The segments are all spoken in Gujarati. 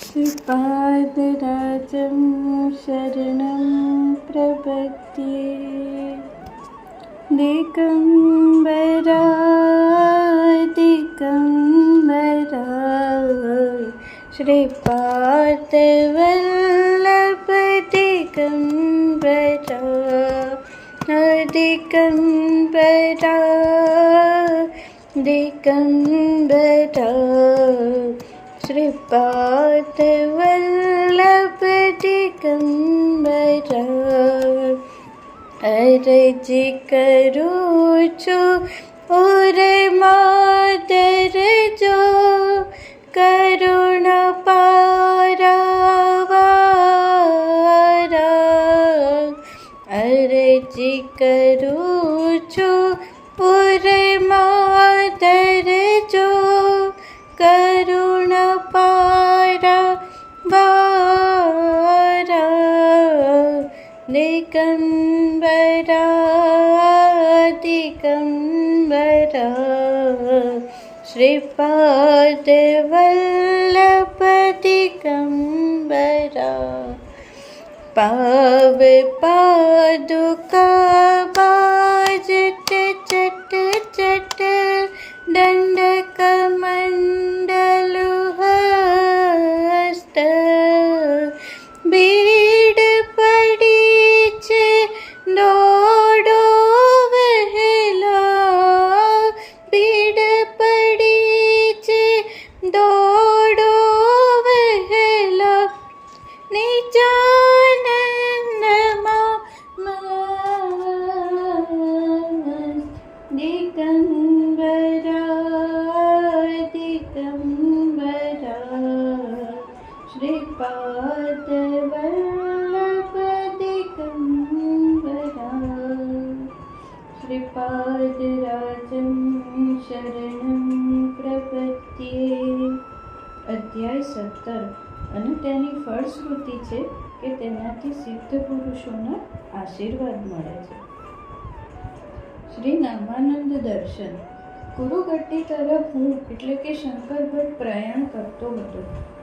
श्रीपादराजं शरणं प्रपद्ये। दिगम्बरा दिगम्बरा श्रीपादवल्लभ दिगम्बरा दिगम्बरा दिगम्बरा श्रीपादवल्लभ दिगम्बरा। अरजी करूँ छू ओरे मातर जो करुण पारावारा। अरजी करूँ छू ओरे मातर जो करुण पारावारा। दिगम्बरा दिगम्बरा श्रीपादवल्लभ दिगम्बरा। पाव पादुका बाजते चट चट दंडक मंडलु हस्त। भीड़ पड़ी छे दौड़ो वहेला। भीड़ पड़ी छे दौड़ो वहेला। निजानंदमा दिगम्बरा दिगम्बरा श्रीपादवल्लभ दिगम्बरा। श्रीपादराजं शरणं प्रपद्ये। અધ્યાય 17 અને તેની ફળશ્રુતિ છે કે તેનાથી સિદ્ધ પુરુષોના આશીર્વાદ મળે છે. શ્રી નામાનંદ દર્શન. કુરુગટ્ટી તરફ હું એટલે કે શંકર ભટ્ટ પ્રયાણ કરતો હતો.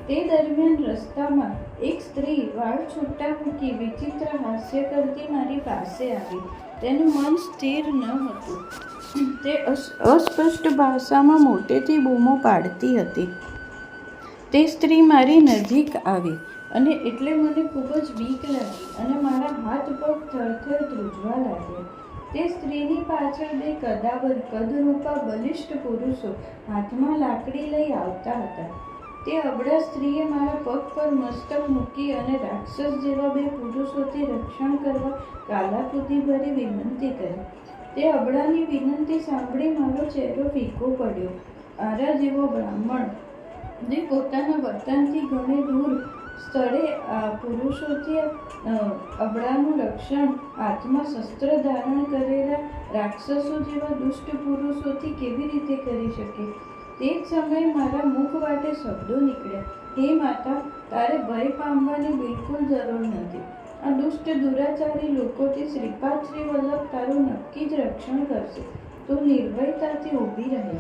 તે દરમિયાન રસ્તામાં એક સ્ત્રી વાળ છૂટા મૂકી વિચિત્ર હાસ્ય કરતી મારી પાસે આવી. તેનું મન સ્થિર ન હતું. તે અસ્પષ્ટ ભાષામાં મોટેથી બૂમો પાડતી હતી. તે સ્ત્રી મારી નજીક આવી અને એટલે મને ખૂબ જ બીક લાગી અને મારા હાથ પગ થરથર ધ્રુજવા લાગ્યા. તે સ્ત્રીની પાછળ બે કદાવર કદરૂપા બલિષ્ઠ પુરુષો હાથમાં લાકડી લઈ આવતા હતા. તે અબળા સ્ત્રીએ મારા પગ પર મસ્તક મૂકી અને રાક્ષસ જેવા બે પુરુષોથી રક્ષણ કરવા કાલાકુતી ભરી વિનંતી કરી. તે અબળાની વિનંતી સાંભળી મારો ચહેરો ફીકો પડ્યો. આરા જેવો બ્રાહ્મણ જે પોતાના વતનથી ઘણે દૂર સ્થળે પુરુષોથી અબળાનું રક્ષણ હાથમાં શસ્ત્ર ધારણ કરેલા રાક્ષસો જેવા દુષ્ટ પુરુષોથી કેવી રીતે કરી શકે? તે જ સમયે મારા મુખ વાટે શબ્દો નીકળ્યા. હે માતા, તારે ભય પામવાની બિલકુલ જરૂર નથી. આ દુષ્ટ દુરાચારી લોકોથી શ્રીપાદ શ્રી વલ્લભ તારું નક્કી જ રક્ષણ કરશે. તો નિર્ભયતાથી ઊભી રહે.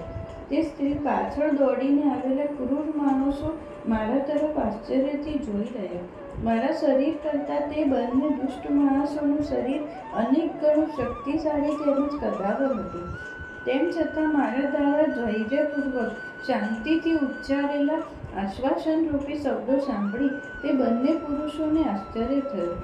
તે સ્ત્રી પાછળ દોડીને આવેલા ક્રૂર માણસો મારા તરફ આશ્ચર્યથી જોઈ રહ્યા. મારા શરીર કરતાં તે બંને દુષ્ટ માણસોનું શરીર અનેક ગણું શક્તિશાળી તેમજ કદાવર હતું. તેમ છતાં મારા દ્વારા ધૈર્યપૂર્વક શાંતિથી ઉચ્ચારેલા આશ્વાસનરૂપી શબ્દો સાંભળી તે બંને પુરુષોને આશ્ચર્ય થયું.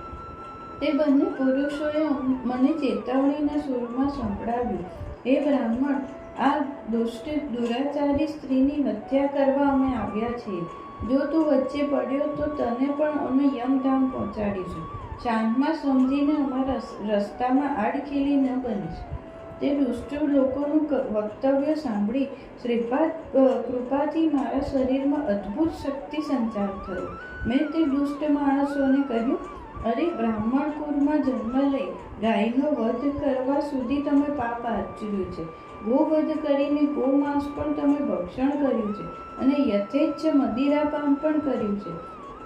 તે બંને પુરુષોએ મને ચેતવણીના સૂરમાં સંભળાવ્યું. હે બ્રાહ્મણ, આ દુષ્ટ દુરાચારી સ્ત્રીની હત્યા કરવા અમે આવ્યા છીએ. જો તું વચ્ચે પડ્યો તો તને પણ અમે યમધામ પહોંચાડીશું. શાંતમાં સમજીને અમારા રસ્તામાં આડખીલી ન બનીશ. તે દુષ્ટ લોકોનું વક્તવ્ય સાંભળી શ્રીપાદ કૃપાથી મારા શરીરમાં અદ્ભુત શક્તિ સંચાર થયો. મેં તે દુષ્ટ માણસોને કહ્યું, અરે બ્રાહ્મણ કુળમાં જન્મ લઈ ગાયનો વધ કરવા સુધી તમે પાપ આચર્યું છે. ગોવધ કરીને ગોમાંસ પણ તમે ભક્ષણ કર્યું છે અને યથેચ્છ મદિરાપાન પણ કર્યું છે.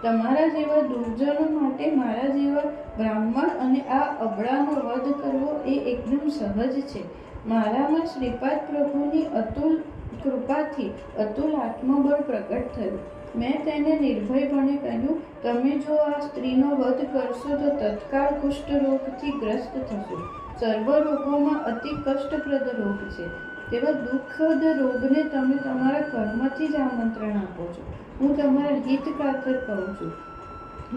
તમારા જેવા દુર્જનો માટે મારા જેવા બ્રાહ્મણ અને આ અબળાનો વધ કરવો એ એકદમ સહજ છે. મારામાં શ્રીપાદ પ્રભુની અતુલ કૃપાથી અતુલ આત્મબળ પ્રગટ થયું. મેં તેને નિર્ભયપણે કહ્યું, તમે જો આ સ્ત્રીનો વધ કરશો તો તત્કાળ કુષ્ઠરોગથી ગ્રસ્ત થશો. સર્વ રોગોમાં અતિ કષ્ટપ્રદ રોગ છે. તેવા દુઃખદ રોગને તમે તમારા કર્મથી જ આમંત્રણ આપો છો. હું તમારા હિત ખાતર કહું છું.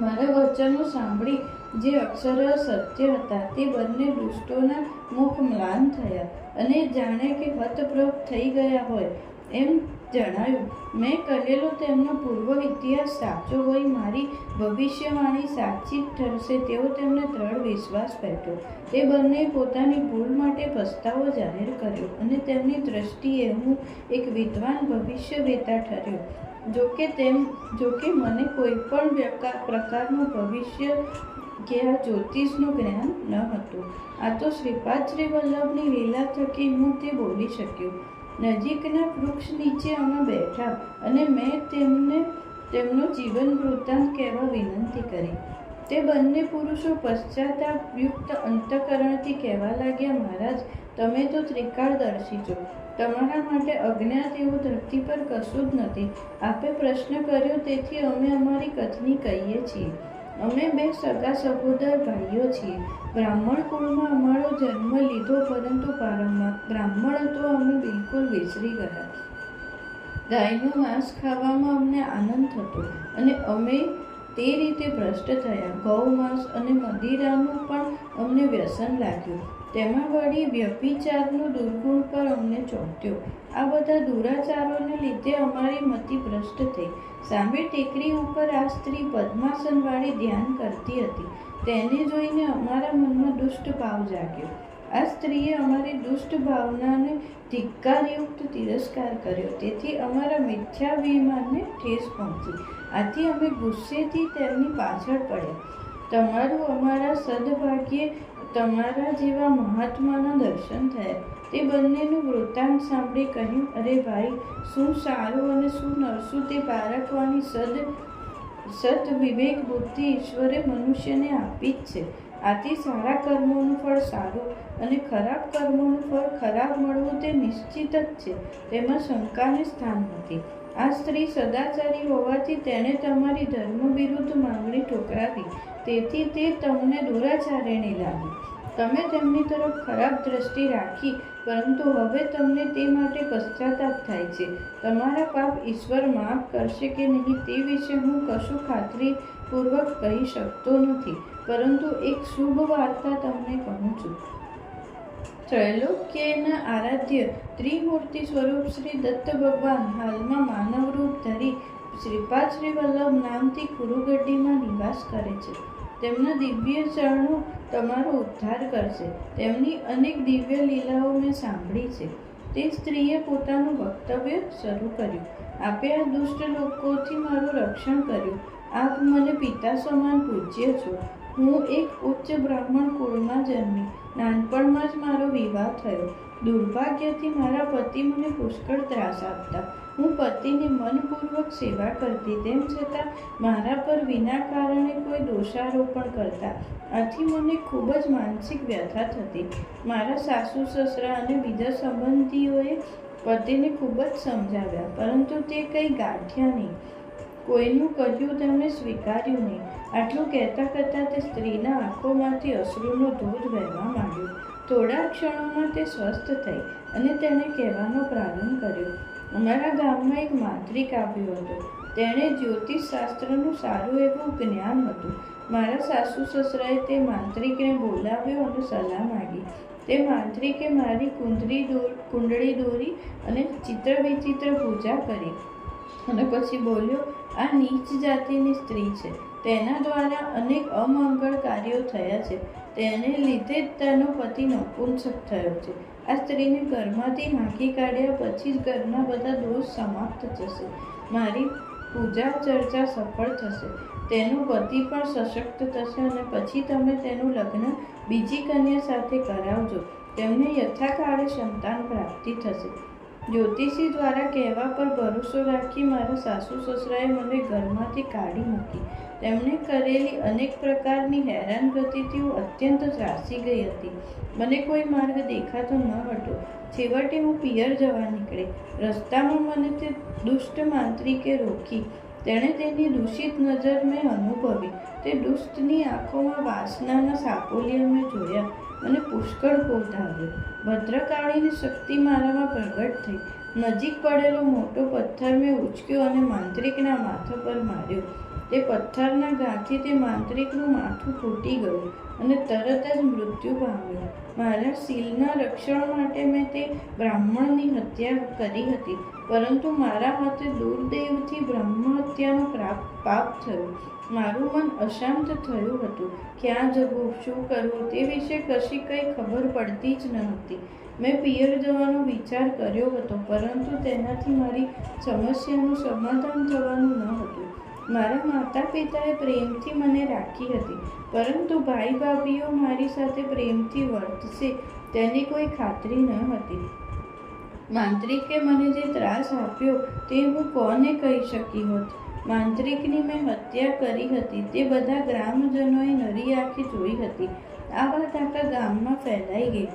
મારા વચનો સાંભળી જે અક્ષર સત્ય હતા તે બંને દુષ્ટોના મુખ મ્લાન થયા અને જાણે કે હતપ્રભ થઈ ગયા હોય એમ જણાયું. મેં કહેલો તેમનો પૂર્વ ઇતિહાસ સાચો હોય, મારી ભવિષ્યવાણી સાચી ઠરશે તેવો તેમને દ્રઢ વિશ્વાસ બેઠો. તે બંને પોતાની ભૂલ માટે પસ્તાવો જાહેર કર્યો અને તેમની દ્રષ્ટિએ હું એક વિદ્વાન ભવિષ્યવેતા ઠર્યો. જોકે મને કોઈ પણ પ્રકારનું ભવિષ્ય કે આ જ્યોતિષનું જ્ઞાન ન હતું. આ તો શ્રીપાદ શ્રી વલ્લભની લીલા થકી હું તે બોલી શક્યો. નજીકના વૃક્ષ નીચે અમે બેઠા અને મેં તેમનો જીવન વૃત્તાંત કહેવા વિનંતી કરી. તે બંને પુરુષો પશ્ચાતાપયુક્ત અંતઃકરણથી કહેવા લાગ્યા, મહારાજ, તમે તો ત્રિકાળદર્શી છો. તમારા માટે અજ્ઞાત એવું ધરતી પર કશું જ નથી. આપે પ્રશ્ન કર્યો તેથી અમે અમારી કથની કહીએ છીએ. અમે બે સગા સહોદર ભાઈઓ છીએ. બ્રાહ્મણ કુળમાં અમારો જન્મ લીધો, પરંતુ બ્રાહ્મણ તો અમે બિલકુલ વિસરી ગયા. ગાયનું માંસ ખાવામાં અમને આનંદ થતો અને અમે તે રીતે ભ્રષ્ટ થયા. ગૌ માંસ અને મદિરાનું પણ અમને વ્યસન લાગ્યું. તેમાં વળી વ્યભિચારનો દુર્ગુણ પર અમને ચોંટ્યો. આ બધા દુરાચારોને લીધે અમારી મતિ ભ્રષ્ટ થઈ. સામે ટેકરી ઉપર આ સ્ત્રી પદ્માસનવાળી ધ્યાન કરતી હતી. તેને જોઈને અમારા મનમાં દુષ્ટ ભાવ જાગ્યો. આ સ્ત્રીએ અમારી દુષ્ટ ભાવનાને ધિક્કારયુક્ત તિરસ્કાર કર્યો. તેથી અમારા મિથ્યાભિમાનને ઠેસ પહોંચી. આથી અમે ગુસ્સેથી તેમની પાછળ પડ્યા. તમારું અમારા સદભાગ્યે તમારા જેવા મહાત્માના દર્શન થયા. તે બંનેનું વૃત્તાંત સાંભળી કહ્યું, અરે ભાઈ, શું સારું અને શું નરસું તે પારખવાની સદ વિવેક બુદ્ધિ ઈશ્વરે મનુષ્યને આપી જ છે. આથી સારા કર્મોનું ફળ સારું અને ખરાબ કર્મોનું ફળ ખરાબ મળવું તે નિશ્ચિત જ છે. તેમાં શંકાને સ્થાન નથી. આ સ્ત્રી સદાચારી હોવાથી તેણે તમારી ધર્મ વિરુદ્ધ માંગણી ઠોકરાવી. તેથી તે તમને દુરાચારેણી લાગી. તમે તેમની તરફ ખરાબ દ્રષ્ટિ રાખી, પરંતુ હવે તમને તે માટે પશ્ચાતાપ થાય છે. તમારા પાપ ઈશ્વર માફ કરશે કે નહીં તે વિશે હું કશું ખાતરીપૂર્વક કહી શકતો નથી, પરંતુ એક શુભ વાર્તા તમને કહું છું. ત્રૈલોક્યના આરાધ્ય ત્રિમૂર્તિ સ્વરૂપ શ્રી દત્ત ભગવાન હાલમાં માનવ રૂપ ધરી શ્રીપાદ શ્રી વલ્લભ નામથી કુરુગડ્ડીમાં નિવાસ કરે છે. તેમના દિવ્ય ચરણો તમારો ઉદ્ધાર કરશે. તેમની અનેક દિવ્ય લીલાઓ મેં સાંભળી છે. તે સ્ત્રીએ પોતાનું વક્તવ્ય શરૂ કર્યું. આપે આ દુષ્ટ લોકોથી મારું રક્ષણ કર્યું. આપ મને પિતા સમાન પૂજ્ય છો. હું એક ઉચ્ચ બ્રાહ્મણ કુળમાં જન્મી. નાનપણમાં જ મારો વિવાહ થયો. દુર્ભાગ્યથી મારા પતિ મને પુષ્કળ ત્રાસ આપતા. હું પતિની મનપૂર્વક સેવા કરતી, તેમ છતાં મારા પર વિના કારણે કોઈ દોષારોપણ કરતા. આથી મને ખૂબ જ માનસિક વ્યથા થતી. મારા સાસુ સસરા અને બીજા સંબંધીઓએ પતિને ખૂબ જ સમજાવ્યા, પરંતુ તે કંઈ ગાંઠ્યા નહીં. કોઈનું કહ્યું તેમણે સ્વીકાર્યું નહીં. આટલું કહેતા કરતાં તે સ્ત્રીના આંખોમાંથી અશ્રુનો ધોધ વહેવા માંડ્યો. થોડા ક્ષણોમાં તે સ્વસ્થ થઈ અને તેણે કહેવાનો પ્રારંભ કર્યો. અમારા ગામમાં એક માંત્રિક આવ્યો હતો. તેણે જ્યોતિષશાસ્ત્રનું સારું એવું જ્ઞાન હતું. મારા સાસુ સસરાએ તે માંત્રિકને બોલાવ્યો અને સલાહ માગી. તે માંત્રિકે મારી કુંડળી દોરી અને ચિત્ર વિચિત્ર પૂજા કરી અને પછી બોલ્યો, આ નીચ જાતિની સ્ત્રી છે. તેના દ્વારા અનેક અમંગળ કાર્યો થયા છે. તેને લીધે જ તેનો પતિ નપુંસક થયો છે. આ સ્ત્રીને ઘરમાંથી હાંકી કાઢ્યા પછી જ ઘરના બધા દોષ સમાપ્ત થશે. મારી પૂજા ચર્ચા સફળ થશે. તેનો પતિ પણ સશક્ત થશે અને પછી તમે તેનું લગ્ન બીજી કન્યા સાથે કરાવજો. તેમને યથાકાળે સંતાન પ્રાપ્તિ થશે. જ્યોતિષી દ્વારા કહેવા પર ભરોસો રાખી મારા સાસુ સસરાએ મને ઘરમાંથી કાઢી મૂકી. તેમણે કરેલી અનેક પ્રકારની હેરાનગતિથી હું અત્યંત ત્રાસી ગઈ હતી. મને કોઈ માર્ગ દેખાતો ન હતો. છેવટે હું પિયર જવા નીકળી. રસ્તામાં મને તે દુષ્ટ માંત્રિકે રોકી. તેણે તેની દૂષિત નજર મેં અનુભવી. તે દુષ્ટની આંખોમાં વાસનાના સાપોલિયા મેં જોયા. મને પુષ્કળ ક્રોધ આવ્યો. ભદ્રકાળીની શક્તિ મારામાં પ્રગટ થઈ. નજીક પડેલો મોટો પથ્થર મેં ઉચક્યો અને માંત્રિકના માથા પર માર્યો. તે પથ્થરના ઘાથી તે માંત્રિકનું માથું તૂટી ગયું અને તરત જ મૃત્યુ પામ્યો. મારા શીલના રક્ષણ માટે મેં તે બ્રાહ્મણની હત્યા કરી હતી, પરંતુ મારા હાથે દુર્દૈવથી બ્રહ્મ હત્યાનું પાપ થયું. મારું મન અશાંત થયું હતું. ક્યાં જવું, શું કરવું તે વિશે કશી કંઈ ખબર પડતી જ ન હતી. મેં પિયર જવાનો વિચાર કર્યો હતો, પરંતુ તેનાથી મારી સમસ્યાનું સમાધાન થવાનું ન હતું. મારા માતા પિતાએ પ્રેમથી મને રાખી હતી, પરંતુ ભાઈ ભાભીઓ મારી સાથે પ્રેમથી વર્તશે તેની કોઈ ખાતરી ન હતી. માંત્રિકે મને જે ત્રાસ આપ્યો તે હું કોને કહી શકી હોત. માંત્રિકની મેં હત્યા કરી હતી તે બધા ગ્રામજનોએ નરી આંખે જોઈ હતી. આ વાત આખા ગામમાં ફેલાઈ ગઈ.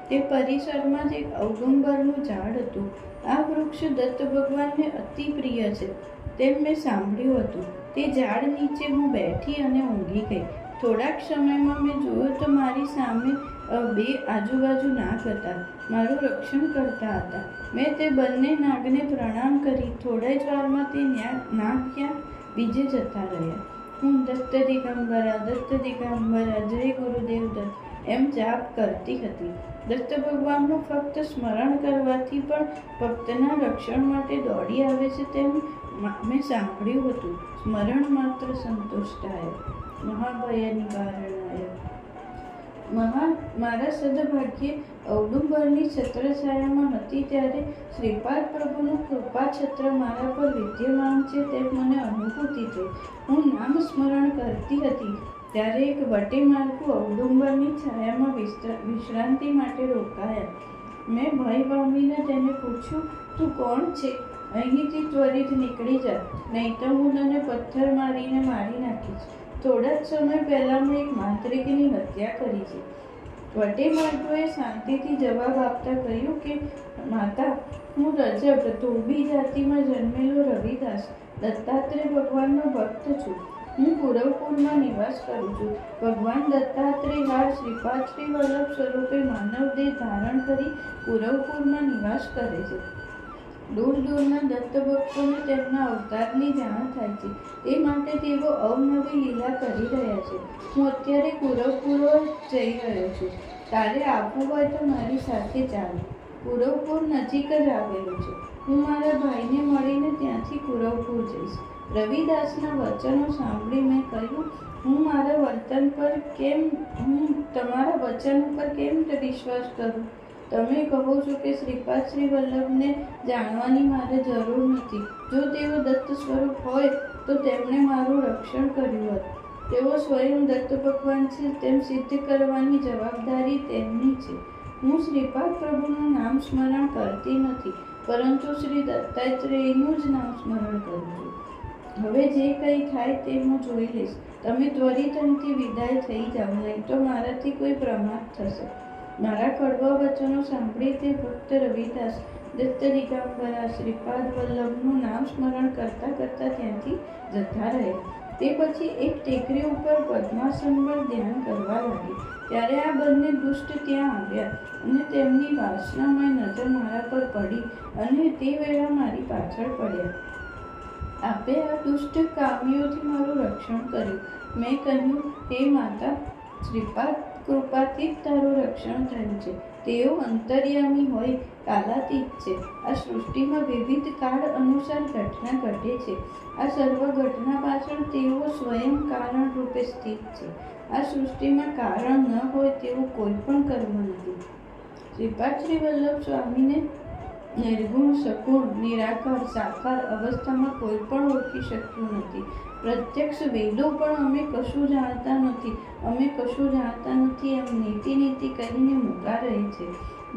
તે પરિસરમાં જ એક ઔદુંબરનું ઝાડ હતું. આ વૃક્ષ દત્ત ભગવાનને અતિ પ્રિય છે તેમ મેં સાંભળ્યું હતું. તે ઝાડ નીચે હું બેઠી અને ઊંઘી ગઈ. થોડાક સમયમાં મેં જોયું તો મારી સામે બે આજુબાજુ નાગ હતા, મારું રક્ષણ કરતા હતા. મેં તે બંને નાગને પ્રણામ કરી. થોડા જ વારમાં તે નાગ ક્યાં બીજે જતા રહ્યા. હું દત્ત દિગંબરા, દત્ત દિગંબરા, જય ગુરુદેવ દત્ત એમ જાપ કરતી હતી. દત્ત ભગવાનનું ફક્ત સ્મરણ કરવાથી પણ ભક્તના રક્ષણ માટે દોડી આવે છે તેમ મેં સાંભળ્યું હતું. સ્મરણ માત્ર સંતુષ્ટાય મહાભય નિવારણાય. મારા સદભાગ્યે ઔદુંબરની છત્રછાયામાં હતી ત્યારે શ્રીપાદ પ્રભુનું કૃપા છત્ર મારા પર વિદ્યમાન છે તેમ મને અનુભૂતિ થઈ. હું નામ સ્મરણ કરતી હતી ત્યારે એક વટેમાર્ગુ ઔદુંબરની છાયામાં વિશ્રાંતિ માટે રોકાયા. મેં ભય પામીને તેને પૂછ્યું, તું કોણ છે? અહીંથી ત્વરિત નીકળી જા, નહીં તો હું તને પથ્થર મારીને મારી નાખીશ. થોડા જ સમય પહેલાં મેં એક માંત્રિકની હત્યા કરી છે. વટેમાર્ગુએ શાંતિથી જવાબ આપતા કહ્યું કે માતા, હું રજક ધોબી જાતિમાં જન્મેલો રવિદાસ દત્તાત્રેય ભગવાનનો ભક્ત છું. હું કુરવપુરમાં નિવાસ કરું છું. ભગવાન દત્તાત્રેય હાલ શ્રીપાદ શ્રી વલ્લભ સ્વરૂપે માનવ દેહ ધારણ કરી કુરવપુરમાં નિવાસ કરે છે. દૂર દૂરના દત્ત ભક્તોને તેમના અવતારની જાણ થાય છે, તે માટે તેઓ અવનવી લીલા કરી રહ્યા છે. હું અત્યારે કુરવપુર જઈ રહ્યો છું. તારે આવવું હોય તો મારી સાથે ચાલ. કુરવપુર નજીક જ આવેલું છે. હું મારા ભાઈને મળીને ત્યાંથી કુરવપુર જઈશ. રવિદાસના વચનો સાંભળી મેં કહ્યું, હું તમારા વચન ઉપર કેમ વિશ્વાસ કરું? તમે કહો છો કે શ્રીપાદ શ્રી વલ્લભને જાણવાની મારે જરૂર નથી. જો તેઓ દત્ત સ્વરૂપ હોય તો તેમણે મારું રક્ષણ કર્યું હોત. તેઓ સ્વયં દત્ત ભગવાન છે તેમ સિદ્ધ કરવાની જવાબદારી તેમની છે. હું શ્રીપાદ પ્રભુનું નામ સ્મરણ કરતી નથી, પરંતુ શ્રી દત્તાત્રેયનું જ નામ સ્મરણ કરું છું. હવે જે કંઈ થાય તે હું જોઈ લઈશ. તમે ત્વરિત અહીંથી વિદાય થઈ જાઓ, નહીં તો મારાથી કોઈ પ્રમાદ થશે. મારા કડવા વચનો સાંભળી તે ભક્ત રવિદાસ દત્ત દિગંબરા શ્રીપાદ વલ્લભનું નામ સ્મરણ કરતા કરતા ત્યાંથી જતા રહ્યા. તે પછી એક ટેકરી ઉપર પદ્માસન પર ધ્યાન કરવા લાગી. ત્યારે આ બંને દુષ્ટ ત્યાં આવ્યા અને તેમની વાસનામય નજર મારા પર પડી અને તે વેળા મારી પાછળ પડ્યા. આપે આ દુષ્ટ કામીઓથી મારું રક્ષણ કર્યું. મેં કહ્યું, હે માતા, શ્રીપાદ કૃપાથી જ તારું રક્ષણ થયું છે. તેઓ અંતર્યામી હોય કાલાતીત છે. આ સૃષ્ટિમાં વિવિધ કાળ અનુસાર ઘટના ઘટે છે. આ સર્વ ઘટના પાછળ તેઓ સ્વયં કારણ રૂપે સ્થિત છે. આ સૃષ્ટિમાં કારણ ન હોય તેવું કોઈ પણ કર્મ નથી. શ્રીપાદ શ્રી વલ્લભ સ્વામીને નિર્ગુણ, સગુણ, નિરાકાર, સાકાર અવસ્થામાં કોઈ પણ ઓળખી શક્યું નથી. પ્રત્યક્ષ વેદો પણ અમે કશું જાણતા નથી એમ નીતિ કહીને મૂકા રહે છે.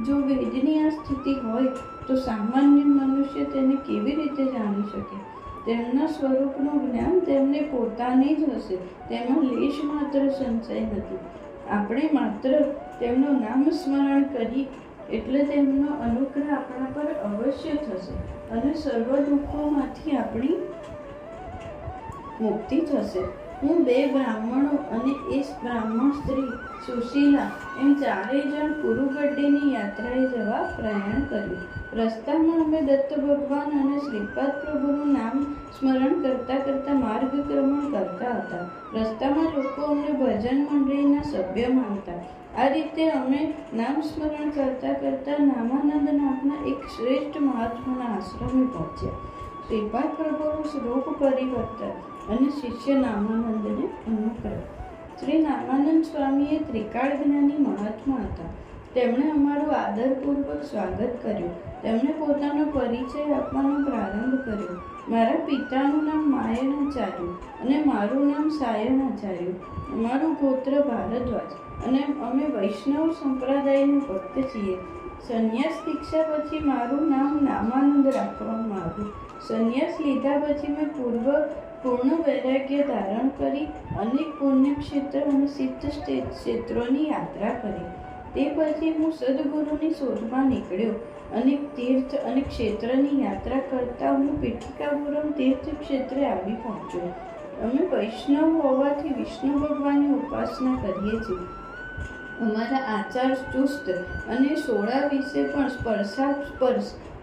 જો વેદની આ સ્થિતિ હોય તો સામાન્ય મનુષ્ય તેને કેવી રીતે જાણી શકે? તેમના સ્વરૂપનું જ્ઞાન તેમને પોતાને જ હશે, તેમાં લેશ માત્ર સંશય નથી. આપણે માત્ર તેમનું નામ સ્મરણ કરી એટલે તેમનો અનુગ્રહ આપણા પર અવશ્ય થશે અને સર્વ દુઃખોમાંથી આપણી મુક્તિ થશે. હું 2 બ્રાહ્મણો અને એક બ્રાહ્મણ સ્ત્રી સુશીલા એમ 4 જણ કુરુગડ્ડીની યાત્રાએ જવા પ્રયાણ કર્યું. રસ્તામાં અમે દત્ત ભગવાન અને શ્રીપાદ પ્રભુનું નામ સ્મરણ કરતાં કરતાં માર્ગક્રમણ કરતા હતા. રસ્તામાં લોકો અમને ભજન મંડળીના સભ્ય માનતા. આ રીતે અમે નામ સ્મરણ કરતાં કરતાં નામાનંદ નામના એક શ્રેષ્ઠ મહાત્માના આશ્રમે પહોંચ્યા. શ્રીપાદ પ્રભુનું રૂપ પરિવર્તન અને શિષ્ય નામાનંદને અનુગ્રહ. શ્રી નામાનંદ સ્વામીએ ત્રિકાળ જ્ઞાની મહાત્મા હતા. તેમણે અમારું આદરપૂર્વક સ્વાગત કર્યું. તેમણે પોતાનો પરિચય આપવાનો પ્રારંભ કર્યો. મારા પિતાનું નામ માયણાચાર્ય અને મારું નામ સાયણાચાર્ય. અમારું ગોત્ર ભારદ્વાજ અને અમે વૈષ્ણવ સંપ્રદાયના ભક્ત છીએ. સંન્યાસ દીક્ષા પછી મારું નામ નામાનંદ રાખવામાં આવ્યું. સંન્યાસ લીધા પછી મેં પૂર્ણ વૈરાગ્ય ધારણ કરી અનેક પુણ્યક્ષેત્ર અને સિદ્ધ ક્ષેત્રોની યાત્રા કરી. તે પછી હું સદગુરુની શોધમાં નીકળ્યો. અનેક તીર્થ અને ક્ષેત્રની યાત્રા કરતા હું પીઠિકાપુરમ તીર્થ ક્ષેત્રે આવી પહોંચ્યો. અમે વૈષ્ણવ હોવાથી વિષ્ણુ ભગવાનની ઉપાસના કરીએ છીએ. અમારા આચાર ચુસ્ત અને સોળા વિશે પણ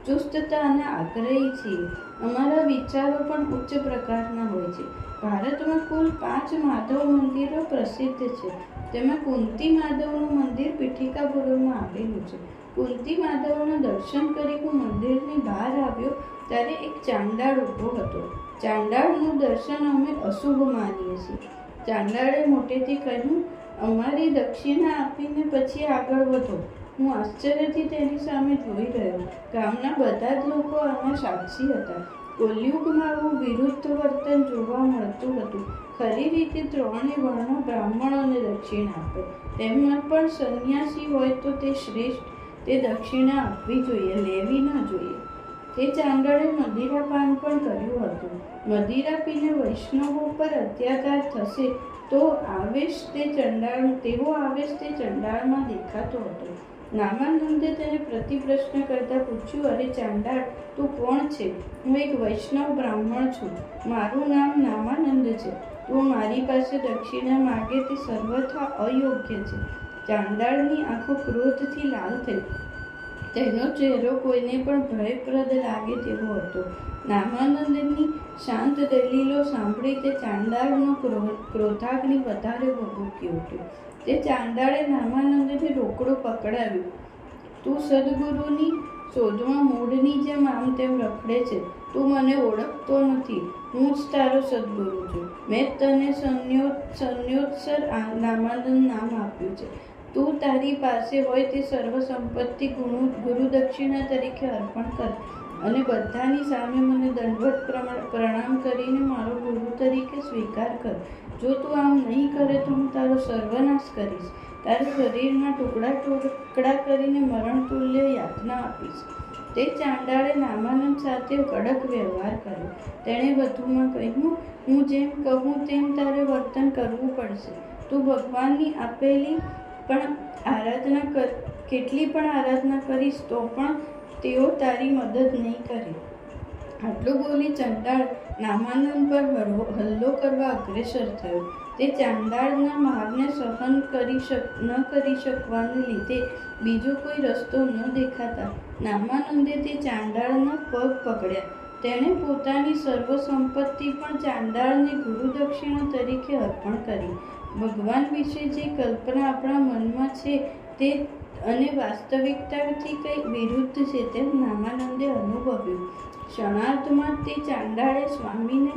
ચુસ્તતા અને આગ્રહી છીએ. અમારા વિચારો પણ ઉચ્ચ પ્રકારના હોય છે. ભારતમાં કુલ 5 માધવ મંદિરો પ્રસિદ્ધ છે. તેમાં કુંતી માધવનું મંદિર પીઠિકાપુરમમાં આવેલું છે. કુંતી માધવના દર્શન કરી હું મંદિરની બહાર આવ્યો ત્યારે એક ચાંડાળ ઊભો હતો. ચાંડાળનું દર્શન અમે અશુભ માનીએ છીએ. ચાંડાળે મોટેથી કહ્યું, અમારી દક્ષિણા આપીને પછી આગળ વધો. હું આશ્ચર્યથી તેની સામે જોઈ રહ્યો. ગામના બધા જ લોકો આના સાક્ષી હતા. કલિયુગમાં આવું વિરુદ્ધ વર્તન જોવા મળતું હતું. ખરી રીતે 3 વર્ણો બ્રાહ્મણોને દક્ષિણા આપે. તેમાં પણ સંન્યાસી હોય તો તે શ્રેષ્ઠ. તે દક્ષિણા આપવી જોઈએ, લેવી ન જોઈએ. તે ચાંડાળે મદિરાપાન પણ કર્યું હતું. મદિરા પીને વૈષ્ણવો પર અત્યાચાર થશે તો તેવો આવેશ તે ચંડાળમાં દેખાતો હતો. નામાનંદે તેને પ્રતિપ્રશ્ન કરતા પૂછ્યું, અરે ચાંડાળ, તું કોણ છે? હું એક વૈષ્ણવ બ્રાહ્મણ છું. મારું નામ નામાનંદ છે. તું મારી પાસે દક્ષિણા માગે તે સર્વથા અયોગ્ય છે. ચાંડાળની આંખો ક્રોધથી લાલ થઈ. તેનો ચહેરો કોઈને પણ ભયપ્રદ લાગે તેવો હતો. નામાનંદની શાંત દલીલો સાંભળી તે ચાંડાળનો ક્રોધાગ્નિ વધારે ભભૂકી ઉઠ્યો. તે ચાંડાળે નામાનંદને રોકડો પકડાવ્યું. તું સદગુરુની શોધમાં મૂળની જેમ આમ તેમ રખડે છે. તું મને ઓળખતો નથી. હું જ તારો સદગુરુ છું. મેં તને સંન્યોત્સર નામાનંદ નામ આપ્યું છે. તું તારી પાસે હોય તે સર્વ સંપત્તિ ગુરુ દક્ષિણા તરીકે અર્પણ કર અને બધાની સામે મને દંડવત પ્રણામ કરીને મારો ગુરુ તરીકે સ્વીકાર કર. જો તું આમ નહીં કરે તો હું તારો સર્વનાશ કરીશ. તારા શરીરના ટુકડા કરીને મરણતુલ્ય યાતના આપીશ. તે ચાંડાળે નામાનંદ સાથે કડક વ્યવહાર કર્યો. તેણે વધુમાં કહ્યું, હું જેમ કહું તેમ તારે વર્તન કરવું પડશે. તું ભગવાનની આપેલી કેટલી પણ આરાધના કરીશ તો પણ તેઓ તારી મદદ નહીં કરે. આટલું બોલી ચાંડાળ નામાનંદ પર હલ્લો કરવા અગ્રેસર થયો. તે ચાંડાળના મારને સહન ન કરી શકવાને લીધે બીજો કોઈ રસ્તો ન દેખાતા નામાનંદે તે ચાંડાળના પગ પકડ્યા. તેણે પોતાની સર્વ સંપત્તિ પણ ચાંડાળને ગુરુદક્ષિણા તરીકે અર્પણ કરી. ભગવાન વિશે જે કલ્પના આપણા મનમાં છે તે અને વાસ્તવિકતાથી કંઈ વિરુદ્ધ છે તેમ નામાનંદે અનુભવ્યું. ક્ષણાર્ધમાં તે ચાંડાળે સ્વામીને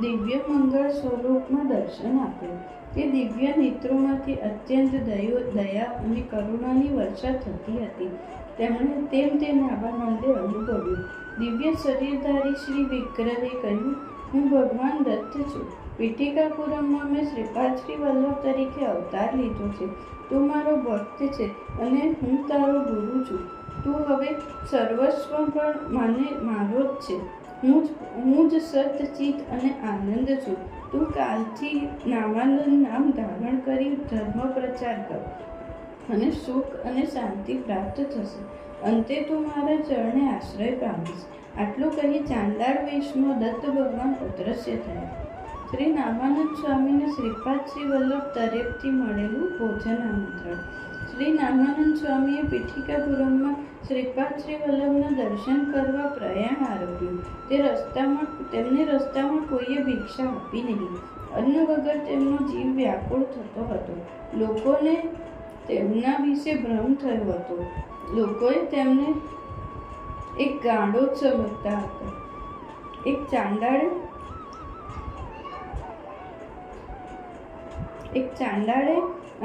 દિવ્ય મંગળ સ્વરૂપમાં દર્શન આપ્યું. તે દિવ્ય નેત્રોમાંથી અત્યંત દયા અને કરુણાની વર્ષા થતી હતી. તેમ તે નામાનંદે અનુભવ્યું. દિવ્ય શરીરધારી શ્રી વિગ્રહે કહ્યું, હું ભગવાન દત્ત છું. પીઠિકાપુરમમાં મેં શ્રીપાદ શ્રી વલ્લભ તરીકે અવતાર લીધો છે. તું મારો ભક્ત છે અને હું તારો ગુરુ છું. તું હવે સર્વસ્વ પણ મારો જ છે. હું જ સતચિત અને આનંદ છું. તું કાલથી નામાનંદ નામ ધારણ કરી ધર્મ પ્રચાર કર અને સુખ અને શાંતિ પ્રાપ્ત થશે. અંતે તું મારા ચરણે આશ્રય પામીશ. આટલું કહી ચાંડાળ વેશમાં દત્ત ભગવાન અદૃશ્ય થયા. શ્રી નામાનંદ સ્વામીને શ્રીપાદ શ્રી વલ્લભ તરફથી મળેલું ભોજન આમંત્રણ. શ્રી નામાનંદ સ્વામીએ પીઠિકાપુરમમાં શ્રીપાદ શ્રી વલ્લભના દર્શન કરવા પ્રયાણ આરંભ્યું. તેમને રસ્તામાં કોઈએ ભિક્ષા આપી નહીં. અન્ન વગર તેમનો જીવ વ્યાકુળ થતો હતો. લોકોને તેમના વિશે ભ્રમ થયો હતો. લોકોએ તેમને એક ગાંડો સમજતા હતા. એક ચાંડાળે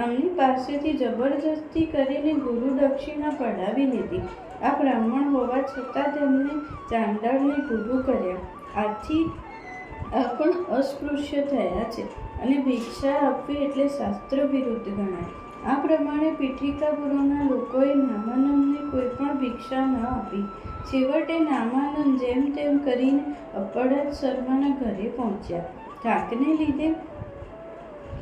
આમની પાસેથી જબરજસ્તી કરીને ગુરુ દક્ષિણા પડાવી લીધી. આ બ્રાહ્મણ હોવા છતાં તેમણે ચાંડાળને ગુરુ કર્યા. આથી આ પણ અસ્પૃશ્ય થયા છે અને ભિક્ષા આપવી એટલે શાસ્ત્ર વિરુદ્ધ ગણાય. આ પ્રમાણે પીઠિકાપુરના લોકોએ નામાનંદને કોઈ પણ ભિક્ષા ન આપી. છેવટે નામાનંદ જેમ તેમ કરીને અપડાદ શર્માના ઘરે પહોંચ્યા. થાકને લીધે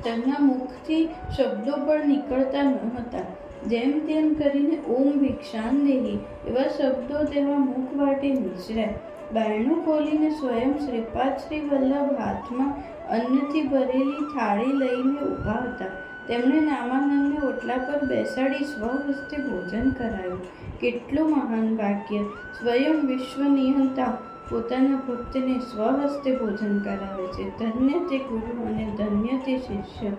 તેમના મુખથી શબ્દો પણ નીકળતા ન હતા. જેમ તેમ કરીને ઓમ ભિક્ષાંદેહી એવા શબ્દો તેવા મુખ વાટે નિસર્યા. બારણું ખોલીને સ્વયં શ્રીપાદ શ્રી વલ્લભ હાથમાં અન્નથી ભરેલી થાળી લઈને ઊભા હતા. તેમણે નામાનંદને ઓટલા પર બેસાડી સ્વહસ્તે ભોજન કરાયું. કેટલું મહાન ભાગ્ય! સ્વયં વિશ્વનિયંતા પોતાના ભક્તને સ્વહસ્તે ભોજન કરાવે છે. ધન્ય તે ગુરુ અને ધન્ય તે શિષ્ય.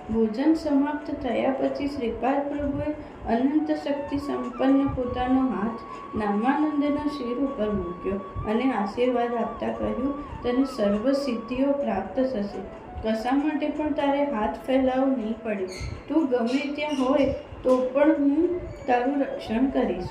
ભોજન સમાપ્ત થયા પછી શ્રીપાદ પ્રભુએ અનંત શક્તિ સંપન્ન પોતાનો હાથ નામાનંદના શિર ઉપર મૂક્યો અને આશીર્વાદ આપતા કહ્યું, તને સર્વ સિદ્ધિઓ પ્રાપ્ત થશે. કશા માટે પણ તારે હાથ ફેલાવવો નહીં પડે. તું ગમે ત્યાં હોય તો પણ હું તારું રક્ષણ કરીશ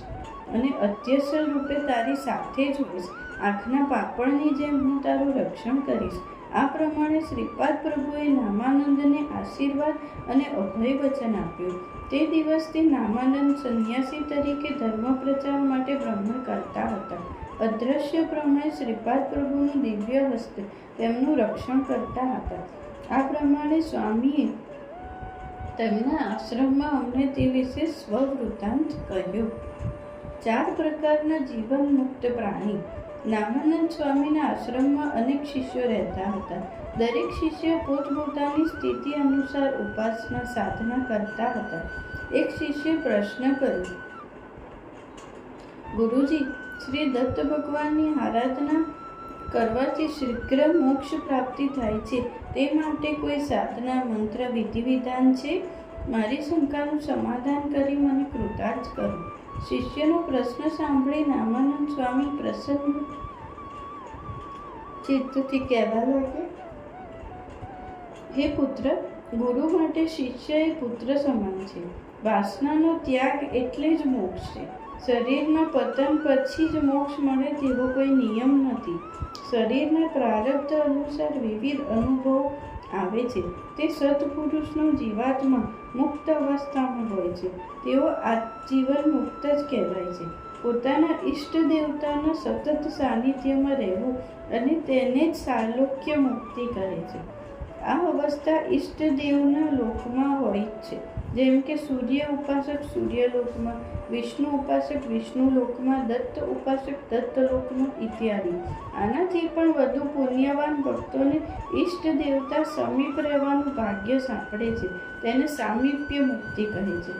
અને અધ્યક્ષ રૂપે તારી સાથે જ હોઈશ. આંખના પાપણની જેમ હું તારું રક્ષણ કરીશ. આ પ્રમાણે શ્રીપાદ પ્રભુએ નામાનંદને આશીર્વાદ અને અભય વચન આપ્યું. તે દિવસથી નામાનંદ સંન્યાસી તરીકે ધર્મ પ્રચાર માટે ભ્રમણ કરતા હતા. અદ્રશ્ય પ્રમાણે શ્રીપાદ પ્રભુનું દિવ્ય હસ્ત તેમનું રક્ષણ કરતા હતા. આ પ્રમાણે સ્વામીએ તેમના આશ્રમમાં અમને તે વિશે સ્વવૃત્તાંત કહ્યું. 4 પ્રકારના જીવન મુક્ત પ્રાણી. નામાનંદ સ્વામીના આશ્રમમાં અનેક શિષ્યો રહેતા હતા. દરેક શિષ્ય પોતપોતાની સ્થિતિ અનુસાર ઉપાસના સાધના કરતા હતા. એક શિષ્ય પ્રશ્ન કર્યો, ગુરુજી, શ્રી દત્ત ભગવાનની આરાધના કરવાથી શીઘ્ર મોક્ષ પ્રાપ્તિ થાય છે, તે માટે કોઈ સાધના, મંત્ર, વિધિ વિધાન છે? મારી શંકાનું સમાધાન કરી મને કૃતાર્થ કરો. શિષ્યનો પ્રશ્ન સાંભળી નામાનંદ સ્વામી પ્રસન્ન ચિત્તથી કહેવા લાગ્યા, હે પુત્ર, ગુરુ માટે શિષ્ય એ પુત્ર સમાન છે. વાસનાનો ત્યાગ એટલે જ મોક્ષ છે. શરીરના પતન પછી જ મોક્ષ મળે તેવો કોઈ નિયમ નથી. શરીરના પ્રારબ્ધ અનુસાર વિવિધ અનુભવો આવે છે. તે સત્પુરુષનો જીવાત્મા મુક્ત અવસ્થામાં હોય છે. તેઓ આજીવન મુક્ત જ કહેવાય છે. પોતાના ઈષ્ટ દેવતાના સતત સાનિધ્યમાં રહેવું અને તેને જ સાલોક્ય મુક્તિ કહે છે. આ અવસ્થા ઈષ્ટદેવના લોકમાં હોય છે. જેમ કે સૂર્ય ઉપાસક સૂર્યલોકમાં, વિષ્ણુ ઉપાસક વિષ્ણુ લોકમાં, દત્ત ઉપાસક દત્તલોકમાં ઇત્યાદિ. આનાથી પણ વધુ પુણ્યવાન ભક્તોને ઈષ્ટ દેવતા સમીપ રહેવાનું ભાગ્ય સાંપડે છે. તેને સામીપ્ય મુક્તિ કહે છે.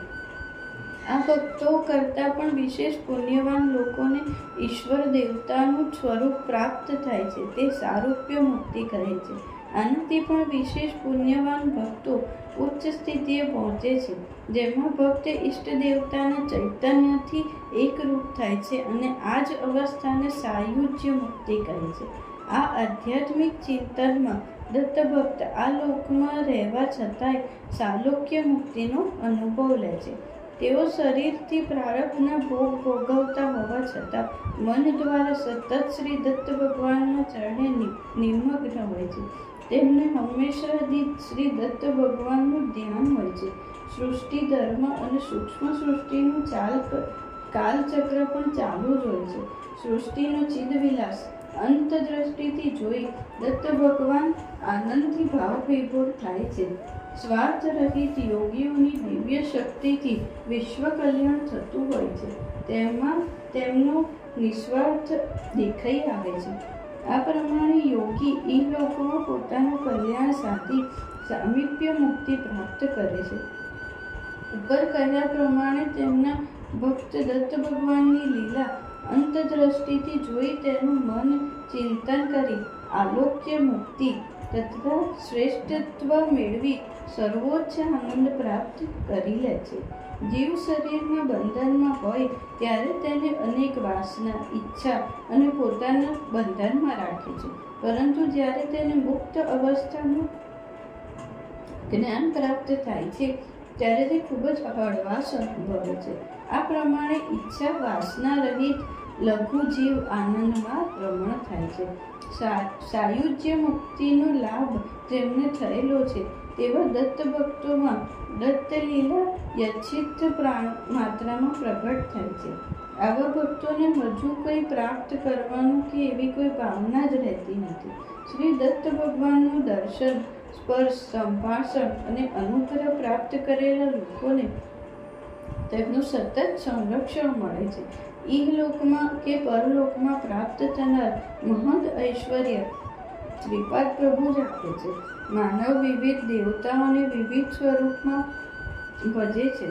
આ ભક્તો કરતાં પણ વિશેષ પુણ્યવાન લોકોને ઈશ્વર દેવતાનું સ્વરૂપ પ્રાપ્ત થાય છે. તે સારૂપ્ય મુક્તિ કહે છે. આનાથી પણ વિશેષ પુણ્યવાન ભક્તો ઉચ્ચ સ્થિતિએ પહોંચે છે, જેમાં ભક્ત ઈષ્ટ દેવતાના ચૈતન્યથી એકરૂપ થાય છે અને આ જ અવસ્થાને સાયુજ્ય મુક્તિ કહે છે. આ આધ્યાત્મિક ચિંતનમાં દત્તભક્ત આ લોકમાં રહેવા છતાંય સાલોક્ય મુક્તિનો અનુભવ લે છે. તેઓ શરીરથી પ્રારબ્ધના ભોગ ભોગવતા હોવા છતાં મન દ્વારા સતત શ્રી દત્ત ભગવાનના ચરણે નિમગ્ન હોય છે. તેમને હંમેશા શ્રી દત્ત ભગવાનનું ધ્યાન હોય છે. સૃષ્ટિ ધર્મ અને સૂક્ષ્મ સૃષ્ટિનું કાલચક્ર પણ ચાલુ જ હોય છે. સૃષ્ટિનો ચિદવિલાસ અંતદ્રષ્ટિથી જોઈ દત્ત ભગવાન આનંદથી ભાવવિભોર થાય છે. સ્વાર્થ રહિત યોગીઓની દિવ્ય શક્તિથી વિશ્વ કલ્યાણ થતું હોય છે. તેમાં તેમનો નિસ્વાર્થ દેખાઈ આવે છે. આ પ્રમાણે યોગી ઇહલોકમાં પોતાનું કલ્યાણ સાધી સામીપ્ય મુક્તિ પ્રાપ્ત કરે છે. ઉપર કહ્યા પ્રમાણે તેમના ભક્ત દત્ત ભગવાનની લીલા અંતદ્રષ્ટિથી જોઈ તેનું મન ચિંતન કરી આલોક્ય મુક્તિ તથા શ્રેષ્ઠત્વ મેળવી સર્વોચ્ચ આનંદ પ્રાપ્ત કરી લે છે. જીવ શરીરના બંધનમાં હોય ત્યારે તેને અનેક વાસના, ઈચ્છા અને પોતાના બંધનમાં રાખે છે, પરંતુ જ્યારે તેને મુક્ત અવસ્થાનું જ્ઞાન પ્રાપ્ત થાય છે ત્યારે તે ખૂબ જ હળવાશ અનુભવે છે. આ પ્રમાણે ઈચ્છા વાસના રહિત લઘુ જીવ આનંદમાં રમણ થાય છે. સાયુજ્ય મુક્તિનો લાભ જેમને થયેલો છે તેવા દત્ત ભક્તોમાં દત્ત લીલા યથિત માત્રામાં પ્રગટ થાય છે. આવા ભક્તોને હજુ કંઈ પ્રાપ્ત કરવાનું કે એવી કોઈ ભાવના જ રહેતી નથી. શ્રી દત્ત ભગવાનનું દર્શન, સ્પર્શ, સંભાષણ અને અનુગ્રહ પ્રાપ્ત કરેલા લોકોને તેમનું સતત સંરક્ષણ મળે છે. ઇહલોકમાં કે પરલોકમાં પ્રાપ્ત થનાર મહદ ઐશ્વર્ય શ્રીપાદ પ્રભુ જ આપે છે. માનવ વિવિધ દેવતાઓને વિવિધ સ્વરૂપમાં ભજે છે.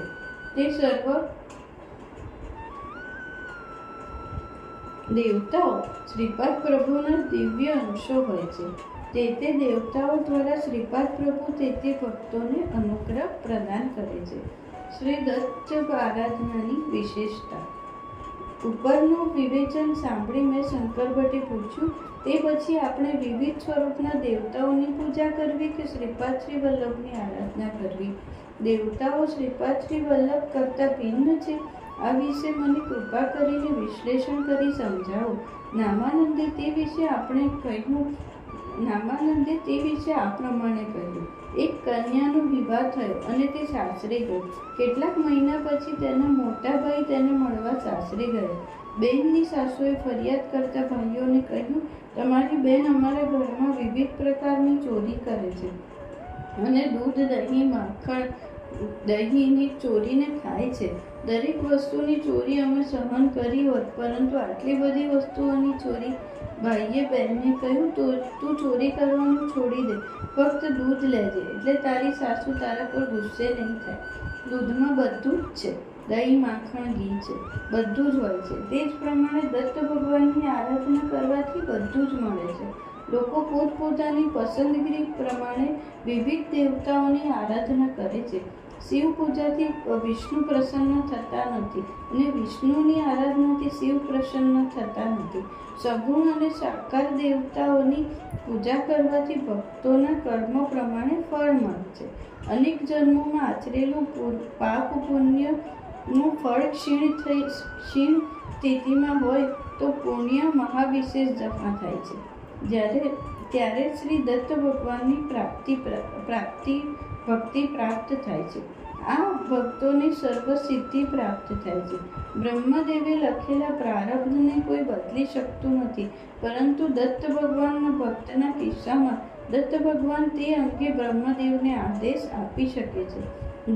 તે સર્વ દેવતાઓ શ્રીપાદ પ્રભુના દિવ્ય અંશો હોય છે. તે દેવતાઓ દ્વારા શ્રીપાદ પ્રભુ તે ભક્તોને અનુગ્રહ પ્રદાન કરે છે. શ્રી દત્ત આરાધનાની વિશેષતા. ઉપરનું વિવેચન સાંભળી મેં શંકર ભટ્ટે પૂછ્યું, તે પછી આપણે વિવિધ સ્વરૂપના દેવતાઓની પૂજા કરવી કે શ્રીપાદ શ્રી વલ્લભની આરાધના કરવી? દેવતાઓ શ્રીપાદ શ્રી વલ્લભ કરતાં ભિન્ન છે? આ વિશે મને કૃપા કરીને વિશ્લેષણ કરી સમજાવો. નામાનંદે તે વિશે આ પ્રમાણે કહ્યું. એક કન્યાનો વિવાહ થયો અને તે સાસરે ગઈ. કેટલાક મહિના પછી તેના મોટા ભાઈ તેને મળવા સાસરે ગયા. બહેનની સાસુએ ફરિયાદ કરતા ભાઈઓને કહ્યું, તમારી બહેન અમારા ઘરમાં વિવિધ પ્રકારની ચોરી કરે છે અને દૂધ, દહીં, માખણ, દહીંની ચોરીને ખાય છે. દરેક વસ્તુની ચોરી અમે સહન કરી હોત, પરંતુ આટલી બધી વસ્તુઓની ચોરી? ભાઈએ બહેનને કહ્યું, તું ચોરી કરવાનું છોડી દે, ફક્ત દૂધ લેજે, એટલે તારી સાસુ તારા પર ગુસ્સે નહીં થાય. દૂધમાં બધું જ છે, દહીં, માખણ, ઘી છે, બધું જ હોય છે. તે જ પ્રમાણે દત્ત ભગવાનની આરાધના કરવાથી બધું જ મળે છે. લોકો પોતપોતાની પસંદગી પ્રમાણે વિવિધ દેવતાઓની આરાધના કરે છે. શિવ પૂજાથી વિષ્ણુ પ્રસન્ન થતા નથી અને વિષ્ણુની આરાધનાથી શિવ પ્રસન્ન થતા નથી. સગુણ અને સાકાર દેવતાઓની પૂજા કરવાથી ભક્તોના કર્મ પ્રમાણે ફળ મળે છે. અનેક જન્મોમાં આચરેલું પાપ પુણ્યનું ફળ ક્ષીણ સ્થિતિમાં હોય તો પુણ્ય મહાવિશેષ જમા થાય છે. ત્યારે શ્રી દત્ત ભગવાનની ભક્તિ પ્રાપ્ત થાય છે. આ ભક્તોને સર્વસિદ્ધિ પ્રાપ્ત થાય છે. બ્રહ્મદેવે લખેલા પ્રારબ્ધને કોઈ બદલી શકતું નથી, પરંતુ દત્ત ભગવાનના ભક્તના કિસ્સામાં દત્ત ભગવાન તે અંગે બ્રહ્મદેવને આદેશ આપી શકે છે.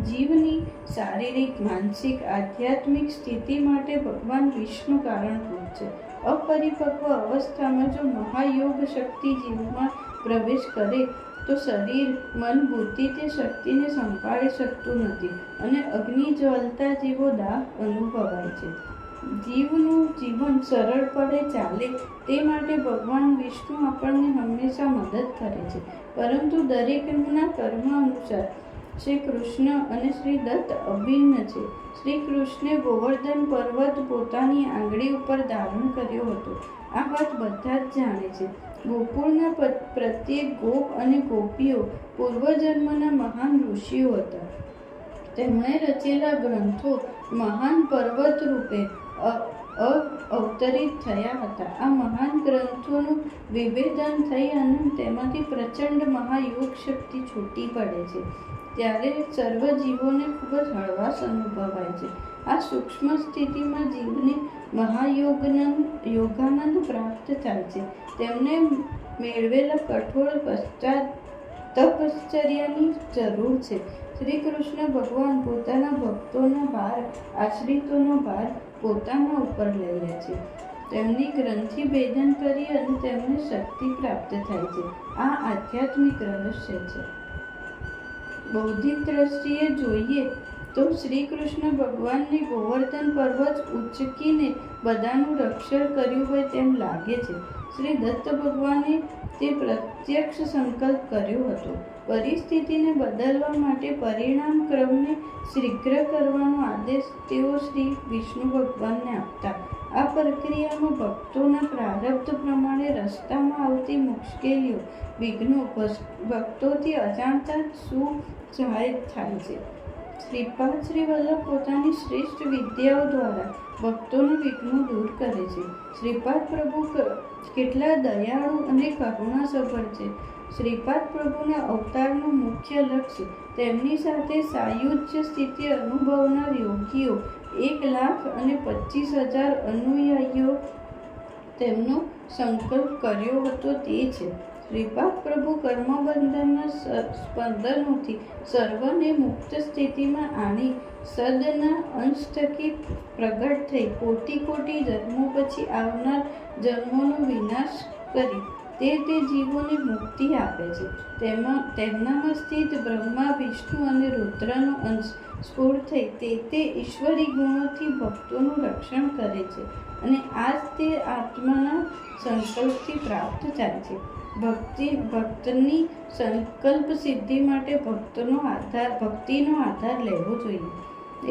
જીવની શારીરિક, માનસિક, આધ્યાત્મિક સ્થિતિ માટે ભગવાન વિષ્ણુ કારણભૂત છે. અપરિપક્વ અવસ્થામાં જો મહાયોગ શક્તિ જીવમાં પ્રવેશ કરે તો શરીર, મન, બુદ્ધિ તે શક્તિને સંભાળી શકતું નથી અને અગ્નિ જ્વલતા જેવો દાહ અનુભવાય છે. જીવનું જીવન સરળપણે ચાલે તે માટે ભગવાન વિષ્ણુ આપણને હંમેશા મદદ કરે છે, પરંતુ દરેકના કર્મ અનુસાર શ્રી કૃષ્ણ અને શ્રી દત્ત અભિન્ન છે. શ્રી કૃષ્ણે ગોવર્ધન પર્વત પોતાની આંગળી ઉપર ધારણ કર્યો હતો. આ વાત બધા જ જાણે છે. ગોકુળના પ્રત્યેક ગોપ અને ગોપીઓ પૂર્વજન્મના મહાન ઋષિઓ હતા. તેમણે રચેલા ગ્રંથો મહાન પર્વત રૂપે અવતરિત થયા હતા. આ મહાન ગ્રંથોનું વિભેદન થઈ અને તેમાંથી પ્રચંડ મહાયોગ શક્તિ છૂટી પડે છે. ત્યારે સર્વ જીવોને ખૂબ જ હળવાશ અનુભવાય છે. આ સૂક્ષ્મ સ્થિતિમાં જીવને યોગાનંદ પ્રાપ્ત થાય છે. તેમને મેળવેલા કઠોર તપશ્ચર્યાની જરૂર છે. શ્રી કૃષ્ણ ભગવાન પોતાના ભક્તોના ભાર, આશ્રિતોનો ભાર પોતાના ઉપર લઈ લે છે. તેમની ગ્રંથિ ભેદન કરી અને તેમને શક્તિ પ્રાપ્ત થાય છે. આ આધ્યાત્મિક રહસ્ય છે. બૌદ્ધિક દ્રષ્ટિએ જોઈએ તો શ્રી કૃષ્ણ ભગવાનને ગોવર્ધન પર્વત ઉંચકીને બધાનું રક્ષણ કર્યું હોય તેમ લાગે છે. શ્રી દત્ત ભગવાને તે પ્રત્યક્ષ સંકલ્પ કર્યો હતો. પરિસ્થિતિને બદલવા માટે પરિણામ ક્રમને શીઘ્ર કરવાનો આદેશ તેઓ શ્રી વિષ્ણુ ભગવાનને આપતા. આ પ્રક્રિયામાં ભક્તોના પ્રારબ્ધ પ્રમાણે રસ્તામાં આવતી મુશ્કેલીઓ, વિઘ્નો ભક્તોથી અજાણતા શું સહાય થાય છે. શ્રીપાદ શ્રી વલ્લભ પોતાની શ્રેષ્ઠ વિદ્યાઓ દ્વારા ભક્તોના વિઘ્નો દૂર કરે છે. શ્રીપાદ પ્રભુ કેટલા દયાળુ અને કરુણાસભર છે. શ્રીપાદ પ્રભુના અવતારનું મુખ્ય લક્ષ્ય તેમની સાથે સાયુજ્ય સ્થિતિ અનુભવનાર યોગીઓ 1,25,000 અનુયાયીઓ તેમનો સંકલ્પ કર્યો હતો તે છે. શ્રીપાદ પ્રભુ કર્મબંધનના સ્પંદનોથી સર્વને મુક્ત સ્થિતિમાં આણી સદના અંશ થકી પ્રગટ થઈ કોટી કોટી જન્મો પછી આવનાર જન્મોનો વિનાશ કરી તે જીવોને મુક્તિ આપે છે. તેમનામાં સ્થિત બ્રહ્મા, વિષ્ણુ અને રુદ્રનો અંશ સ્ફુર થઈ તે ઈશ્વરી ગુણોથી ભક્તોનું રક્ષણ કરે છે અને આ જ તે આત્માના સંકલ્પથી પ્રાપ્ત થાય છે. ભક્તની સંકલ્પ સિદ્ધિ માટે ભક્તિનો આધાર લેવો જોઈએ.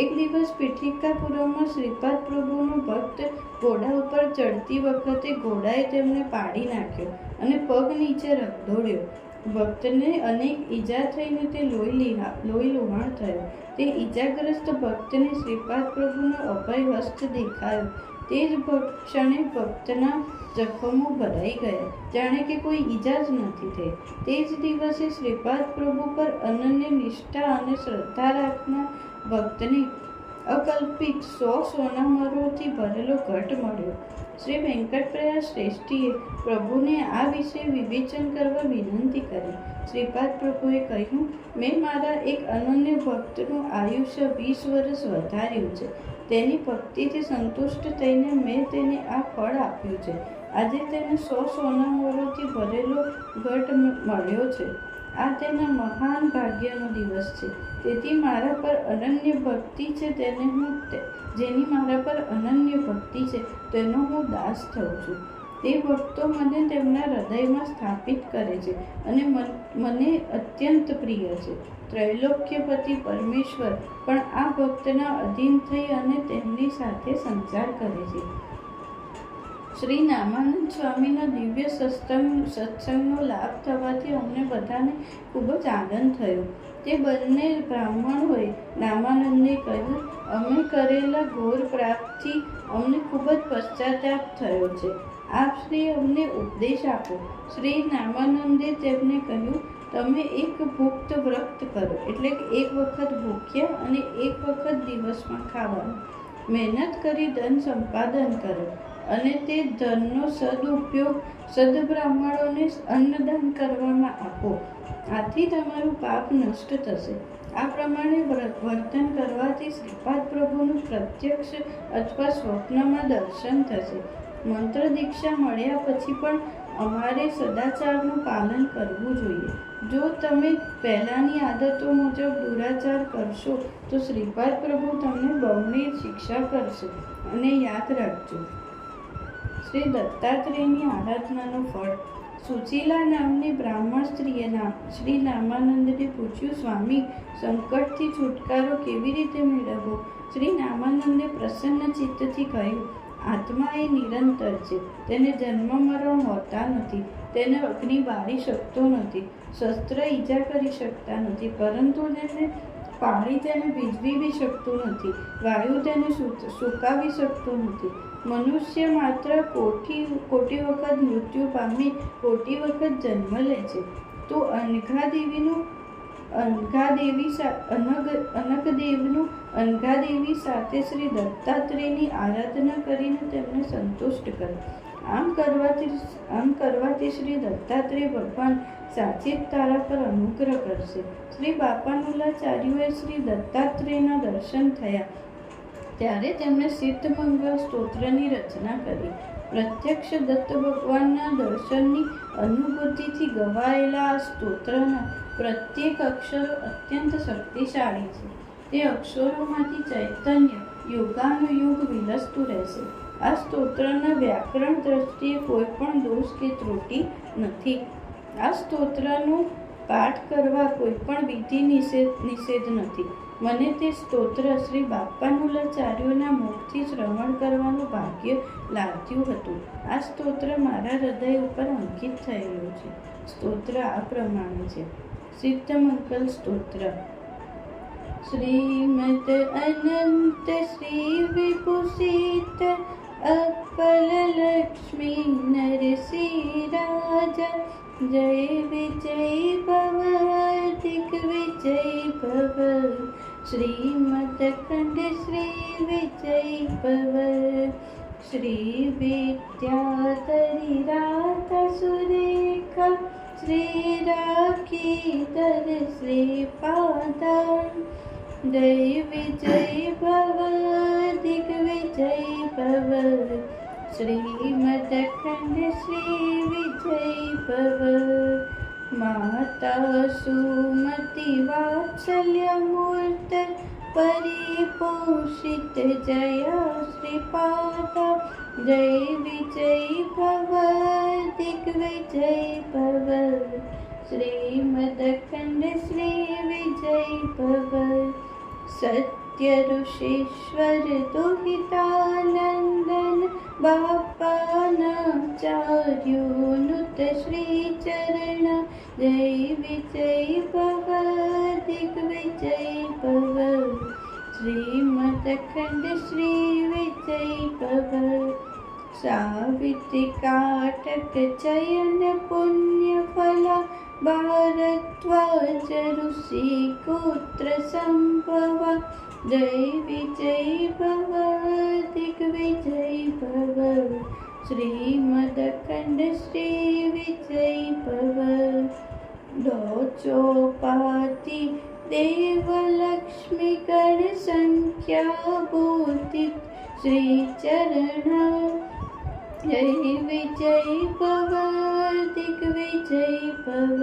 એક દિવસ પીઠિકાપુરમમાં શ્રીપાદ પ્રભુનો ભક્ત ઘોડા ઉપર ચડતી વખતે ઘોડાએ તેમને પાડી નાખ્યો અને પગ નીચે રગદોળ્યો. ભક્તને અનેક ઈજા થઈને તે લોહી લુહાણ થયો. તે ઈજાગ્રસ્ત ભક્તને શ્રીપાદ પ્રભુનો અભય હસ્ત દેખાયો. તે જ ક્ષણે ભક્તના જખમો ભરાઈ ગયા, જાણે કે કોઈ ઈજા જ નથી થઈ. તે જ દિવસે શ્રીપાદ પ્રભુ પર અનન્ય નિષ્ઠા અને શ્રદ્ધા રાખનાર ભક્તને અકલ્પિત 100 સોનામરોથી ભરેલો ઘટ મળ્યો. શ્રી વેંકટપ્રયાગ શ્રેષ્ઠીએ પ્રભુને આ વિશે વિવેચન કરવા વિનંતી કરી. શ્રીપાદ પ્રભુએ કહ્યું, મેં મારા એક અનન્ય ભક્તનું આયુષ્ય 20 વર્ષ વધાર્યું છે. તેની ભક્તિથી સંતુષ્ટ થઈને મેં તેને આ ફળ આપ્યું છે. આજે તેને 100 સોનામરોથી ભરેલો ઘટ મળ્યો છે. આ તેના મહાન ભાગ્યનો દિવસ છે. તેથી મારા પર અનન્ય ભક્તિ છે જેની મારા પર અનન્ય ભક્તિ છે તેનો હું દાસ થઉં છું. તે ભક્તો મને તેમના હૃદયમાં સ્થાપિત કરે છે અને મને અત્યંત પ્રિય છે. ત્રૈલોક્યપતિ પરમેશ્વર પણ આ ભક્તના અધીન થઈ અને તેમની સાથે સંચાર કરે છે. શ્રી નામાનંદ સ્વામીના દિવ્ય સત્સંગનો લાભ થવાથી અમને બધાને ખૂબ જ આનંદ થયો. તે બંને બ્રાહ્મણોએ નામાનંદને કહ્યું, અમે કરેલા ઘોર પાપથી અમને ખૂબ જ પશ્ચાતાપ થયો છે. આપ શ્રી અમને ઉપદેશ આપો. શ્રી નામાનંદે તેમને કહ્યું, તમે એક ભુક્ત વ્રત કરો, એટલે કે એક વખત ભૂખ્યા અને એક વખત દિવસમાં ખાવાનું. મહેનત કરી ધન સંપાદન કરો અને તે ધનનો સદુપયોગ સદબ્રાહ્મણોને અન્નદાન કરવામાં આપો. આથી તમારું પાપ નષ્ટ થશે. આ પ્રમાણે વર્તન કરવાથી શ્રીપાદ પ્રભુનું પ્રત્યક્ષ અથવા સ્વપ્નમાં દર્શન થશે. મંત્ર દીક્ષા મળ્યા પછી પણ અમારે સદાચારનું પાલન કરવું જોઈએ. જો તમે પહેલાંની આદતો મુજબ દુરાચાર કરશો તો શ્રીપાદ પ્રભુ તમને બમણી શિક્ષા કરશે. અને યાદ રાખજો, શ્રી દત્તાત્રેયની આરાધનાનું ફળ. સુશીલા નામની બ્રાહ્મણ સ્ત્રીએ શ્રી નામાનંદને પૂછ્યું, સ્વામી, સંકટથી છુટકારો કેવી રીતે મેળવવો? શ્રી નામાનંદે પ્રસન્ન ચિત્તથી કહ્યું, આત્મા એ નિરંતર છે. તેને જન્મ મરણ હોતા નથી. તેને અગ્નિ બાળી શકતો નથી. શસ્ત્ર ઈજા કરી શકતા નથી. પરંતુ પાણી તેને ભીંજવી બી શકતું નથી. વાયુ તેને સુકાવી શકતું નથી. મનુષ્ય માત્ર કોટી વખત મૃત્યુ પામી કોટી વખત જન્મ લે છે. તો અનઘાદેવી સાથે શ્રી દત્તાત્રેયની આરાધના કરીને તેમને સંતુષ્ટ કરે. આમ કરવાથી શ્રી દત્તાત્રેય ભગવાન સાચે જ તારા પર અનુગ્રહ કરશે. શ્રી બાપાનુલાચાર્યોએ શ્રી દત્તાત્રેયના દર્શન થયા ત્યારે તેમણે સિદ્ધમંગલ સ્તોત્રની રચના કરી. પ્રત્યક્ષ દત્ત ભગવાનના દર્શનની અનુભૂતિથી ગવાયેલા આ સ્તોત્રના પ્રત્યેક અક્ષરો અત્યંત શક્તિશાળી છે. તે અક્ષરોમાંથી ચૈતન્ય યુગાનુયુગ વિલસતું રહેશે. આ સ્તોત્રના વ્યાકરણ દ્રષ્ટિએ કોઈ પણ દોષ કે ત્રુટિ નથી. આ સ્તોત્રનું પાઠ કરવા કોઈ પણ વિધિ નિષેધ નથી. મને તે સ્તોત્ર શ્રી બાપાનુલાચાર્યોના મુખથી શ્રવણ કરવાનું ભાગ્ય લાગ્યું હતું. આ સ્તોત્ર મારા હૃદય ઉપર અંકિત થયેલું છે. સ્તોત્ર આ પ્રમાણે છે. સિદ્ધમંગલ સ્તોત્ર. શ્રીમદ અનંત શ્રી વિભૂષિત અકલ લક્ષ્મી નરસિંહ રાજા જય વિજય ભવ દિગ્વિજય ભવ શ્રીમદ ખંડ શ્રી વિજય ભવ શ્રી વિદ્યાધરી રાત સુરેખા શ્રી રાખીધર શ્રી પાદા જય વિજય ભવ દિગ્વિજય ભવ શ્રીમદ ખંડ શ્રી વિજય ભવ માતા સુમતિ વાત્સલ્ય મૂર્ત પરિપોષિત જયા શ્રીપાદા જય વિજય ભવ દિગ્વિજય ભવ શ્રીમદ ખંડ શ્રી વિજય ભવ સત્ય ઋષીશ્વર દુહિતાનંદન બાપાનાચાર્યોનુત શ્રી ચરણ જય વિજય ભવ દિગ્વિજય ભવ શ્રીમદ ખંડ શ્રી વિજય ભવ સાવિત્રી કાટક ચયન પુણ્ય ફલા ભારદ્વાજ ઋષિ ગોત્ર સંભવા જય વિજય ભવ દિગ્વિજય ભવ શ્રીમદ ખંડ શ્રી વિજય ભવ લોચોપાતિ દેવલક્ષ્મી ગણ સંખ્યા ભૂતિત શ્રી ચરણ જય વિજય ભવ દિગ્વિજય ભવ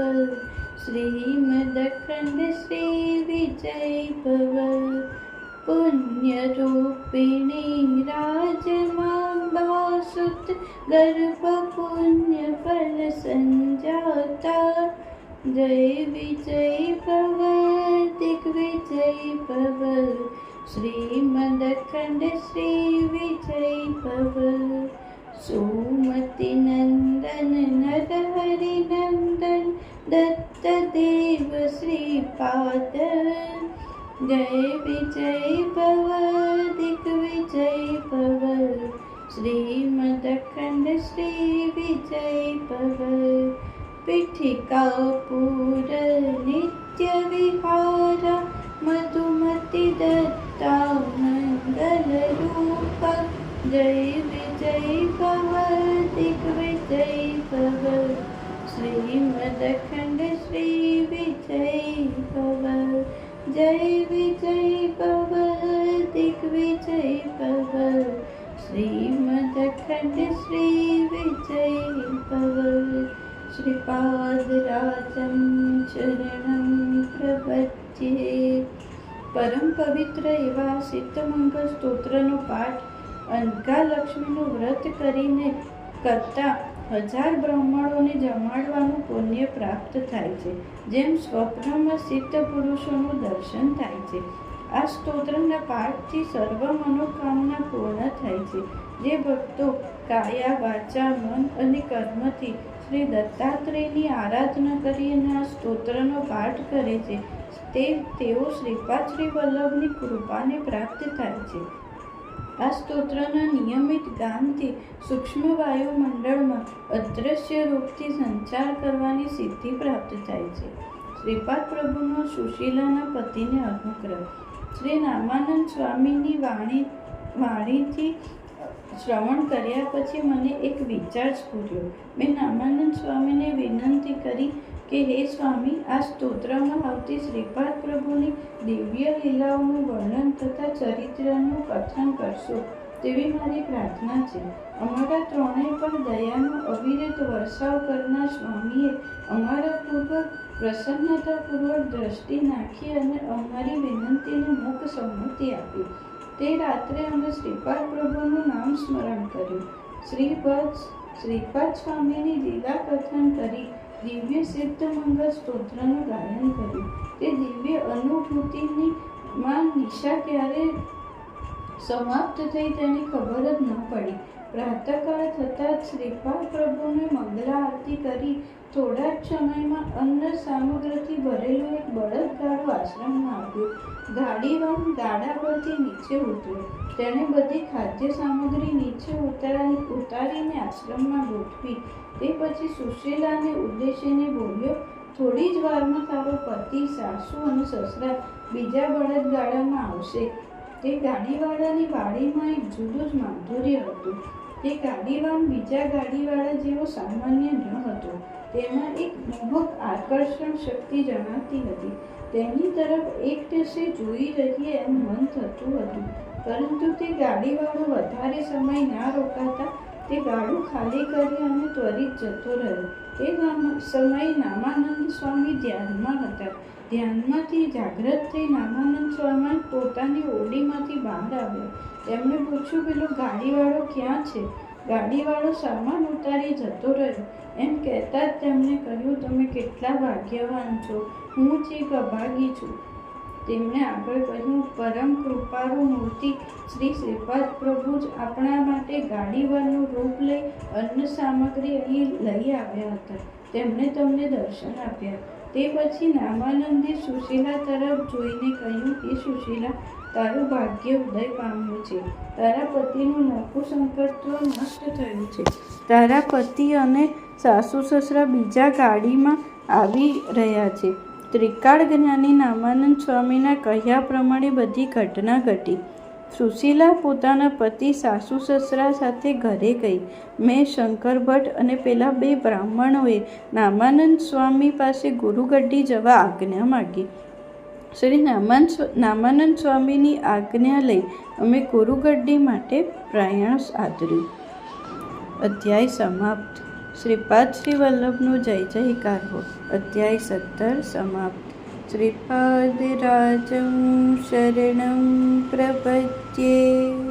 શ્રીમદ ખંડ શ્રી વિજય ભવ પુણ્યરૂપિણી રાજમાંબાસુત ગર્ભ પુણ્ય ફલ સંજાતા જય વિજય ભવ દિગ્વિજય ભવ શ્રીમદ ખંડ શ્રી વિજય ભવ સુમતિ નંદન નરહરિ નંદન દત્ત દેવ શ્રીપાદ જય વિજય ભવ દિગ્વિજય ભવ શ્રીમદ ખંડ શ્રી વિજય ભવ પીઠિકાપુર નિત્ય વિહાર મધુમતિ દત્તા મંગલ રૂપ જય વિજય ભવ દિગ્વિજય ભવ શ્રીમદ ખંડ શ્રી વિજય ભવ જય વિજય ભવ દિગ્વિજય ભવ શ્રીમદ ખંડ શ્રી વિજય ભવ શ્રીપાદ રાજમ શરણમ પ્રપદ્યે. પરમ પવિત્ર એવા સિદ્ધમંગલ સ્તોત્રનો પાઠ અનકા લક્ષ્મીનું વ્રત કરીને કરતા 1000 બ્રાહ્મણોને જમાડવાનું પુણ્ય પ્રાપ્ત થાય છે, જેમ સ્વપ્નમાં સિદ્ધ પુરુષોનું દર્શન થાય છે. આ સ્તોત્રના પાઠથી સર્વ મનોકામના પૂર્ણ થાય છે. જે ભક્તો કાયા વાચા મન અને કર્મથી શ્રી દત્તાત્રેયની આરાધના કરીને આ સ્તોત્રનો પાઠ કરે છે, તેઓ શ્રીપાદ શ્રી વલ્લભની કૃપાને પ્રાપ્ત થાય છે. આ સ્તોત્રના નિયમિત ગાનથી સૂક્ષ્મ વાયુમંડળમાં અદૃશ્ય રૂપથી સંચાર કરવાની સિદ્ધિ પ્રાપ્ત થાય છે. શ્રીપાદ પ્રભુનો સુશીલાના પતિને અનુગ્રહ. શ્રી નામાનંદ સ્વામીની વાણીથી શ્રવણ કર્યા પછી મને એક વિચાર સ્ફુર્યો. મેં નામાનંદ સ્વામીને વિનંતી કરી કે હે સ્વામી, આ સ્તોત્રમાં આવતી શ્રીપાદ પ્રભુની દિવ્ય લીલાઓનું વર્ણન તથા ચરિત્રનું કથન કરશો. તેવી મારી પ્રાર્થના છે. અમારા ત્રણેય પર દયાનો અવિરત વર્ષાવ કરનાર સ્વામીએ અમારા પૂર્વક પ્રસન્નતાપૂર્વક દ્રષ્ટિ નાખી અને અમારી વિનંતીને મુખ સંમતિ આપી. તે રાત્રે અમે શ્રીપાદ પ્રભુનું નામ સ્મરણ કર્યું. શ્રીપાદ સ્વામીની લીલા કથન કરી દિવ્ય સિદ્ધ મંગળ સ્તોત્રનું ગાયન કર્યું. તે દિવ્ય અનુભૂતિની નિશા ક્યારે સમાપ્ત થઈ તેની ખબર જ ન પડી. પ્રાતઃકાળ થતાં જ શ્રીપાદ પ્રભુને મંગલા આરતી કરી થોડા જ સમયમાં અન્ન સામગ્રીથી ભરેલું એક બળદગાડું આશ્રમમાં આવ્યું. ગાડીવાન ગાડા પરથી નીચે ઉતર્યો. તેણે બધી ખાદ્ય સામગ્રી નીચે ઉતારીને આશ્રમમાં ગોઠવી. તે પછી સુશીલાને ઉદ્દેશીને બોલ્યો, થોડી જ વારમાં તારો પતિ, સાસુ અને સસરા બીજા બળદગાડામાં આવશે. તે ગાડીવાળાની વાડીમાં એક જુદું જ માધુર્ય હતું. તે ગાડીવાન બીજા ગાડીવાળા જેવો સામાન્ય ન હતો. તેમાં એક મોહક આકર્ષણ શક્તિ જણાતી હતી. તેની તરફ એક ટસે જોઈ રહીએ એમ મન થતું હતું. પરંતુ તે ગાડીવાળો વધારે સમય ના રોકાતા તે ગાડું ખાલી કરી અને ત્વરિત જતો રહ્યો. તે સમયે નામાનંદ સ્વામી ધ્યાનમાં હતા. ધ્યાનમાંથી જાગૃત થઈ નામાનંદ સ્વામી પોતાની ઓરડીમાંથી બહાર આવ્યા. તેમણે પૂછ્યું, પેલો ગાડીવાળો ક્યાં છે? ગાડીવાળો સામાન ઉતારી જતો રહ્યો. એમ કહેતા જ તેમણે કહ્યું, તમે કેટલા ભાગ્યવાન છો, હું જ એક અભાગી છું. તેમણે આગળ કહ્યું, પરમ કૃપાળુ મૂર્તિ શ્રી શ્રીપાદ પ્રભુ જ આપણા માટે ગાડીવાળનું રૂપ લઈ અન્ન સામગ્રી અહીં લઈ આવ્યા હતા. તેમણે તમને દર્શન આપ્યા. તે પછી નામાનંદે સુશીલા તરફ જોઈને કહ્યું, કે સુશીલા, તારું ભાગ્ય ઉદય પામ્યું છે. તારા પતિનું નપુંસકત્વ નષ્ટ થયું છે. તારા પતિ અને સાસુ સસરા બીજા ગાડીમાં આવી રહ્યા છે. ત્રિકાળ જ્ઞાની નામાનંદ સ્વામીના કહ્યા પ્રમાણે બધી ઘટના ઘટી. સુશીલા પોતાના પતિ, સાસુ સસરા સાથે ઘરે ગઈ. મેં, શંકર ભટ્ટ અને પેલા 2 બ્રાહ્મણોએ નામાનંદ સ્વામી પાસે ગુરુગઢી જવા આજ્ઞા માગી. શ્રી નામાનંદ સ્વામીની આજ્ઞા લઈ અમે ગુરુગઢી માટે પ્રયાણ આદર્યું. અધ્યાય સમાપ્ત. શ્રીપાદ શ્રી વલ્લભનો જય જયકાર હો. અધ્યાય 17 સમાપ્ત. શ્રીપાદરાજં શરણં પ્રપદ્યે.